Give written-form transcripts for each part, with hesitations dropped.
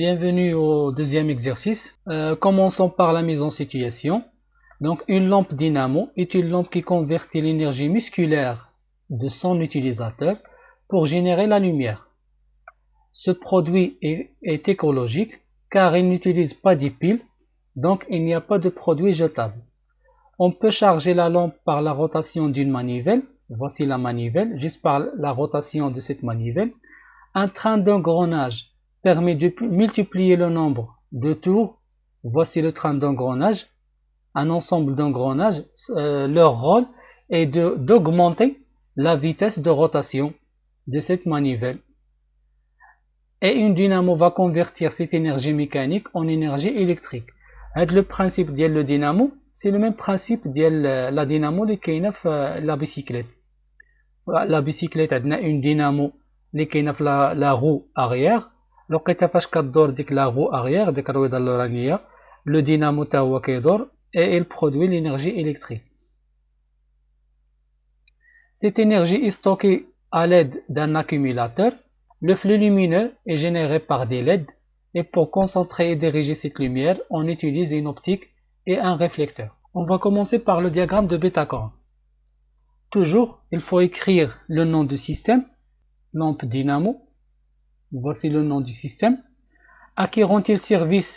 Bienvenue au deuxième exercice. Commençons par la mise en situation. Donc, une lampe dynamo est une lampe qui convertit l'énergie musculaire de son utilisateur pour générer la lumière. Ce produit est écologique car il n'utilise pas de piles, donc il n'y a pas de produit jetable. On peut charger la lampe par la rotation d'une manivelle. Voici la manivelle, juste par la rotation de cette manivelle. Un train d'engrenage permet de multiplier le nombre de tours. Voici le train d'engrenage, un ensemble d'engrenages. Leur rôle est d'augmenter la vitesse de rotation de cette manivelle. Et une dynamo va convertir cette énergie mécanique en énergie électrique. Le principe de le dynamo, c'est le même principe de la dynamo qui est la bicyclette. La bicyclette a une dynamo اللي كاينه في لا رو arrière. لقيتها فاش كدور ديك لا رو arrière ديك الرويضه اللورانيه لو دينامو حتى هو كيدور et il produit l'énergie électrique. Cette énergie est stockée à l'aide d'un accumulateur. Le flux lumineux est généré par des LED et pour concentrer et diriger cette lumière, on utilise une optique et un réflecteur. On va commencer par le diagramme de Bétacor. Toujours, il faut écrire le nom du système. Lampe dynamo, voici le nom du système. À qui rend-il service?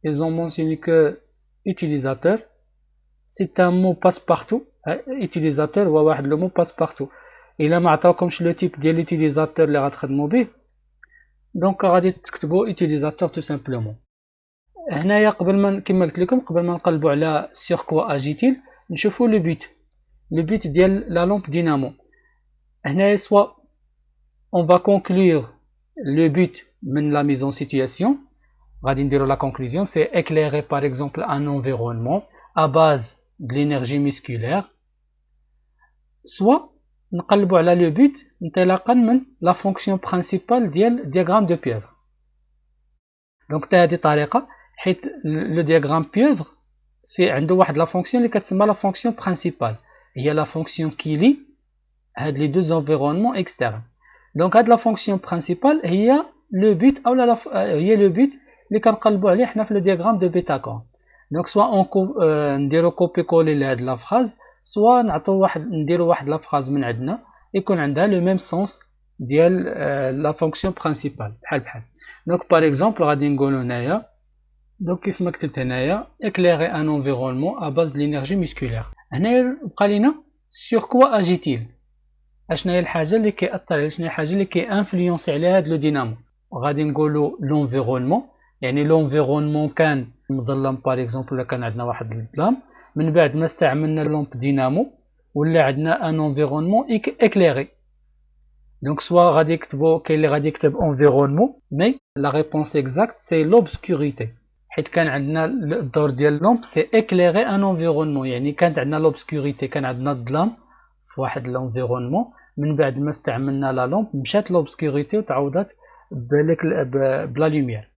Ils ont mentionné que utilisateur. C'est un mot passe-partout. Utilisateur, le mot passe-partout. Et là, comme le type de l'utilisateur اللي غتخدموا به. Donc, غادي تكتبوا utilisateur tout simplement. هنايا قبل ما كما قلت لكم قبل ما نقلبوا على sur quoi agit-il, نشوفوا le but. Le but ديال la lampe dynamo. هنايا soit on va conclure le but de la mise en situation. La conclusion, c'est éclairer par exemple un environnement à base de l'énergie musculaire. Soit, نقلبوا على le but انطلاقا من la fonction principale ديال diagramme de pieuvre. Donc هذه طريقة حيت le diagramme pieuvre في عنده واحد la fonction اللي كتسمى la fonction principale. هي la fonction qui lie هاد les deux environnements externes. Donc la fonction principale هي le but ou هي le but اللي كنقلبوا عليه حنا في le diagramme de Bétacor. Donc soit on نديرو copier coller لهاد la phrase, soit نديرو واحد la phrase من عندنا يكون عندها le même sens ديال la fonction principale بحال. Donc par exemple غادي نقولوا هنايا donc كيف ما كتبت هنايا éclairer un environnement à base de l'énergie musculaire. هنايا بقى لينا sur quoi agit-il. اشنا هي الحاجه اللي كيأثر على شنو هي الحاجه اللي كيانفلونسي على هذا لو دينامو. غادي نقولوا لونفيرونمون، يعني لونفيرونمون كان مظلم باغ اكزومبل ولا كان عندنا واحد الظلام، من بعد ما استعملنا لومب دينامو ولا عندنا ان انفيرونمون اكليري. دونك سوا غادي يكتبوا كاين اللي غادي يكتب انفيرونمون مي لا ريبونس اكزاكت سي لوبسكوريتي، حيت كان عندنا الدور ديال لومب سي اكليري ان انفيرونمون، يعني كانت عندنا لوبسكوريتي، كان عندنا الظلام في واحد لونفيرونمون، من بعد ما استعملنا لا لومب مشات لوبسكوريتي وتعوضات بلا لوميير.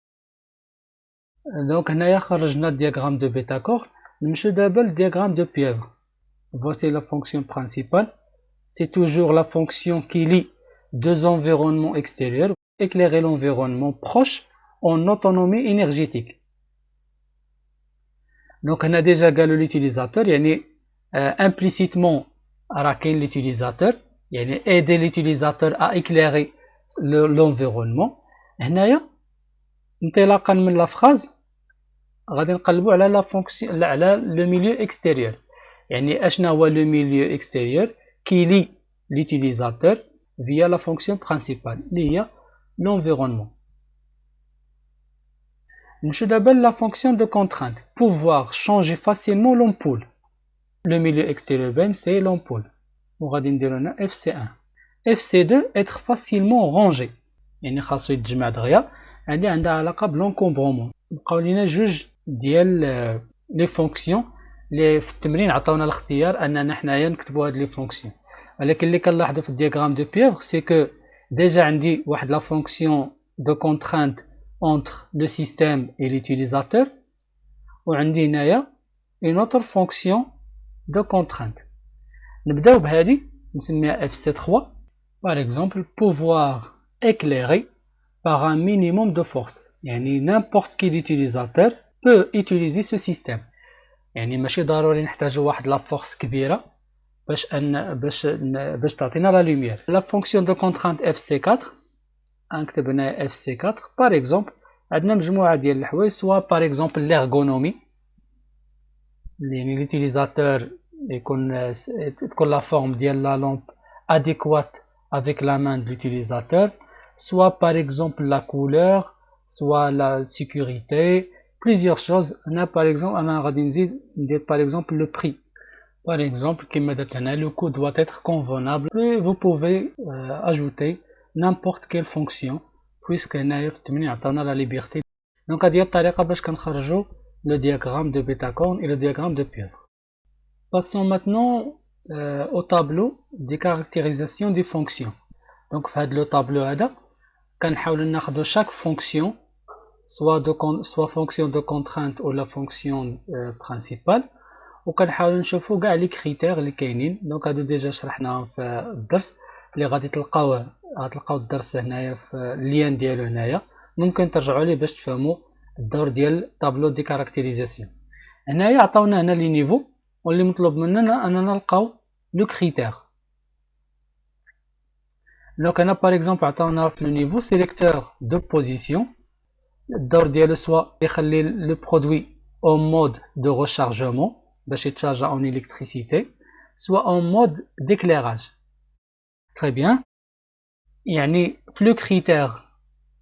دونك هنايا خرجنا الدياغرام دو بيتاكور. نمشيو دابا للدياغرام دو بييفر. Voici la fonction principale. C'est toujours la fonction qui lie deux environnements extérieurs, éclairer l'environnement proche en autonomie énergétique. Donc on a déjà gagné l'utilisateur, يعني implicitement راه كاين l'utilisateur، يعني aider l'utilisateur à éclairer l'environnement. هنايا انطلاقا من لا فراز غادي نقلبوا على لا فونكسيون على لو ميليو اكستيريور، يعني اشنا هو لو ميليو اكستيريور كي لي l'utilisateur via la fonction principale اللي هي l'environnement. نمشيو دابا لا fonction de contrainte. Pouvoir changer facilement l'ampoule. Le milieu extérieur ben c'est l'ampoule. وغادي نديرو هنا FC1. FC2 être facilement rangé، يعني خاصو يتجمع دغيا، هادي عندها علاقة بلونكومبرومون. بقاو لينا جوج ديال لي فونكسيون اللي في التمرين عطاونا الاختيار اننا حنايا نكتبوا هاد لي فونكسيون، ولكن اللي كنلاحظوا في الدياغرام دو بييفر سي كو ديجا عندي واحد لا فونكسيون دو كونترانت entre le système et l'utilisateur، وعندي هنايا une autre fonction de contrainte. نبداو بهذه نسميها FC3. Par exemple, pouvoir éclairer par un minimum de force. يعني n'importe quel utilisateur peut utiliser ce système. يعني ماشي ضروري نحتاجو واحد لا فورس كبيرة باش تعطينا لا لوميير. لا فونكسيون دو كونترانت FC4 نكتب هنا FC4 par exemple عندنا مجموعة ديال الحوايج سوا par exemple l'ergonomie يعني l'utilisateur تكون لا فورم ديال لا لامب adéquate avec la main de l'utilisateur, soit par exemple la couleur, soit la sécurité, plusieurs choses. On a par exemple, par exemple le prix. Par exemple, le coût doit être convenable. Et vous pouvez ajouter n'importe quelle fonction, puisque on a la liberté. Donc, à dire le diagramme de Bétacorne et le diagramme de pieuvre. Passons maintenant au tableau des caractérisations des fonctions. Donc, dans le tableau, on a chaque fonction, soit fonction de contrainte ou la fonction principale. وكنحاولوا نشوفوا كاع لي كريتير اللي كاينين. دونك هادو ديجا شرحناهم في الدرس اللي غادي تلقاو الدرس هنايا في اللين ديالو هنايا. ممكن ترجعوا ليه باش تفهموا الدور ديال طابلو دي كاركتيريزاسيون. هنايا عطاونا هنا لي نيفو واللي مطلوب مننا اننا نلقاو لو كريتير. دونك هنا باغ اكزومبل عطاونا في لو نيفو سيليكتور دو بوزيسيون. الدور ديالو سوا يخلي لو برودوي او مود دو ريشارجمون باش يتشارجا en électricité, soit en mode d'éclairage. Très bien. يعني في لو كريتير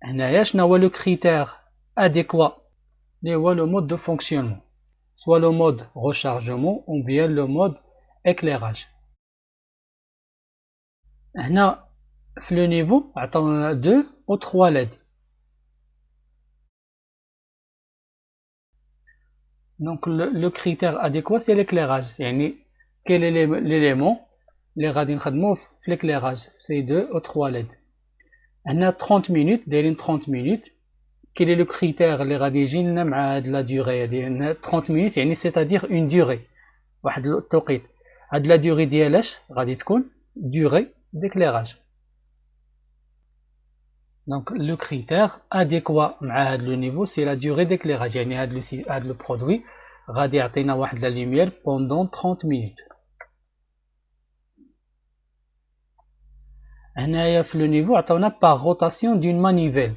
هنايا شنو هو لو كريتير adéquat اللي هو لو مود دو فونكسيونمون, soit le mode rechargement ou bien le mode éclairage. هنا في لو نيفو عطاونا 2 ou 3 LED. Donc le critère adéquat c'est l'éclairage. يعني quel est l'élément اللي غادي نخدموه في l'éclairage, c'est 2 ou 3 LED. هنا 30 minutes دايرين 30 minutes. quel est le critère اللي غادي يجي لنا مع هاد لا ديوري هادي 30 minutes يعني c'est-à-dire une durée, واحد التوقيت. هاد لا ديوري ديالاش غادي تكون durée d'éclairage. Donc le critère adéquat مع هاد لو نيفو c'est la durée d'éclairage. يعني هاد لو برودوي غادي يعطينا واحد لا لوميير pendant 30 minutes. هنايا في لو نيفو عطاونا par rotation d'une manivelle.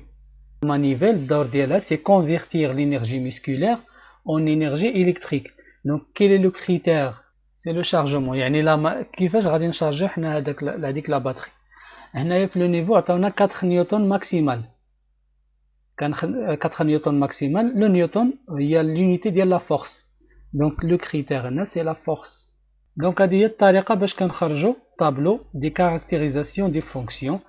manivelle الدور ديالها c'est convertir l'énergie musculaire en énergie électrique. Donc quel est le critère? C'est le chargement. يعني كيفاش غادي نشارجيو حنا هذيك لا باتري. هنايا في لو نيفو عطاونا 4 نيوتن ماكسيمال. كان 4 نيوتن ماكسيمال. لو نيوتن هي l'unité ديال لا فورس. Donc le critère هنا c'est la force. Donc هذه هي الطريقه باش كنخرجوا طابلو دي كاركتيريزاسيون دي فونكسيون